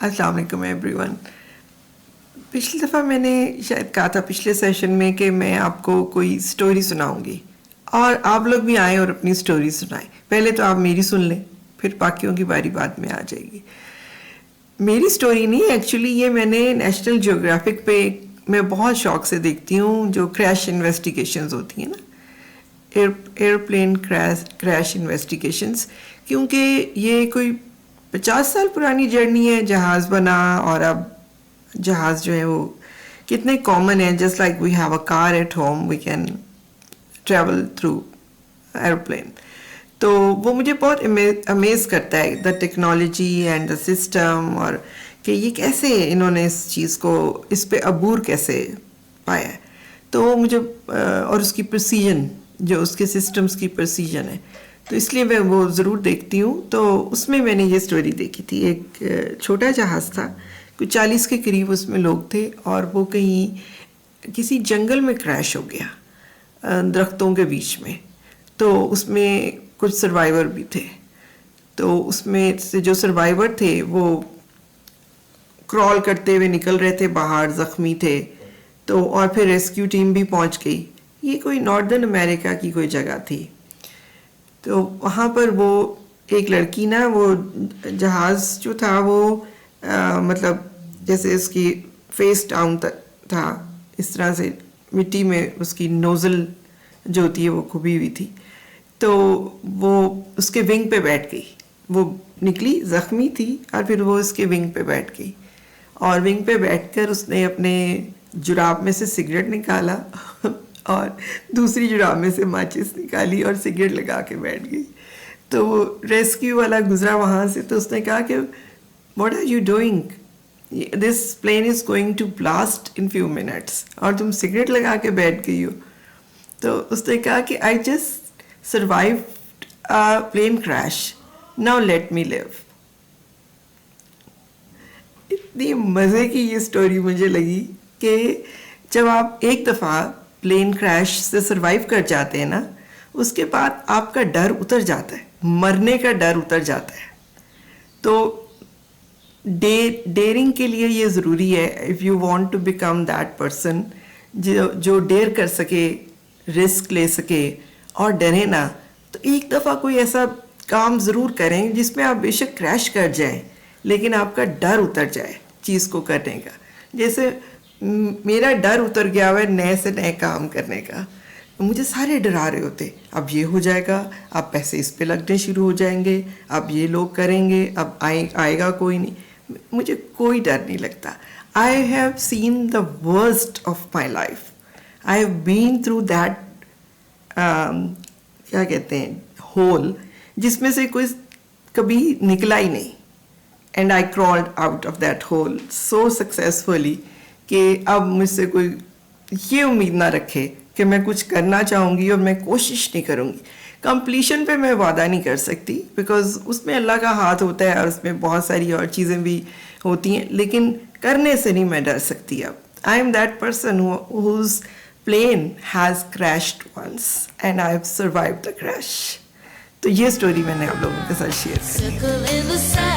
अस्सलाम वालेकुम एवरीवन. पिछली दफ़ा मैंने शायद कहा था पिछले सेशन में कि मैं आपको कोई स्टोरी सुनाऊंगी और आप लोग भी आएँ और अपनी स्टोरी सुनाएं. पहले तो आप मेरी सुन लें, फिर बाकियों की बारी बाद में आ जाएगी. मेरी स्टोरी नहीं, एक्चुअली ये मैंने नेशनल जियोग्राफिक पे मैं बहुत शौक से देखती हूँ जो क्रैश इन्वेस्टिगेशंस होती हैं ना, एयरप्लेन क्रैश इन्वेस्टिगेशंस, क्योंकि ये कोई 50 साल पुरानी जर्नी है. जहाज़ बना और अब जहाज़ जो है वो कितने कॉमन है. Just like we have a car at home, we can travel through airplane. तो वो मुझे बहुत अमेज करता है, the technology and the system, और कि ये कैसे इन्होंने इस चीज़ को इस पे अबूर कैसे पाया है. तो मुझे और उसकी प्रिसीजन, जो उसके सिस्टम्स की प्रिसीजन है, तो इसलिए मैं वो ज़रूर देखती हूँ. तो उसमें मैंने ये स्टोरी देखी थी. एक छोटा जहाज़ था, कुछ 40 के करीब उसमें लोग थे, और वो कहीं किसी जंगल में क्रैश हो गया दरख्तों के बीच में. तो उसमें कुछ सर्वाइवर भी थे. तो उसमें से जो सर्वाइवर थे वो क्रॉल करते हुए निकल रहे थे बाहर, ज़ख्मी थे. तो और फिर रेस्क्यू टीम भी पहुंच गई. ये कोई नॉर्दर्न अमेरिका की कोई जगह थी. तो वहाँ पर वो एक लड़की ना, वो जहाज़ जो था वो मतलब जैसे इसकी फेस डाउन था, इस तरह से मिट्टी में उसकी नोज़ल जो होती है वो खुबी हुई थी. तो वो उसके विंग पे बैठ गई. वो निकली, ज़ख्मी थी, और फिर वो उसके विंग पे बैठ गई. और विंग पे बैठकर उसने अपने जुराब में से सिगरेट निकाला और दूसरी जुराब में से माचिस निकाली और सिगरेट लगा के बैठ गई. तो रेस्क्यू वाला गुजरा वहाँ से, तो उसने कहा कि what are you doing, this plane is going to blast in few minutes, और तुम सिगरेट लगा के बैठ गई हो. तो उसने कहा कि I just survived a plane crash, now let me live. इतनी मज़े की ये स्टोरी मुझे लगी कि जब आप एक दफ़ा प्लेन क्रैश से सरवाइव कर जाते हैं ना, उसके बाद आपका डर उतर जाता है, मरने का डर उतर जाता है. तो डेयरिंग के लिए ये ज़रूरी है. If you want to become that person जो डेयर कर सके, रिस्क ले सके और डरे ना, तो एक दफ़ा कोई ऐसा काम ज़रूर करें जिसमें आप बेशक क्रैश कर जाएं, लेकिन आपका डर उतर जाए चीज़ को करने का. जैसे मेरा डर उतर गया हुआ है नए से नए काम करने का. मुझे सारे डरा रहे होते, अब ये हो जाएगा, अब पैसे इस पे लगने शुरू हो जाएंगे, अब ये लोग करेंगे, अब आएगा कोई नहीं. मुझे कोई डर नहीं लगता. I have seen the worst of my life. I have been through that क्या कहते हैं, होल, जिसमें से कोई कभी निकला ही नहीं. And I crawled out of that hole so successfully कि अब मुझसे कोई ये उम्मीद ना रखे कि मैं कुछ करना चाहूँगी और मैं कोशिश नहीं करूँगी. कंप्लीशन पे मैं वादा नहीं कर सकती, बिकॉज उसमें अल्लाह का हाथ होता है और उसमें बहुत सारी और चीज़ें भी होती हैं, लेकिन करने से नहीं मैं डर सकती. अब I am that person whose plane has crashed once and I have survived the crash. तो ये स्टोरी मैंने आप लोगों के साथ शेयर की.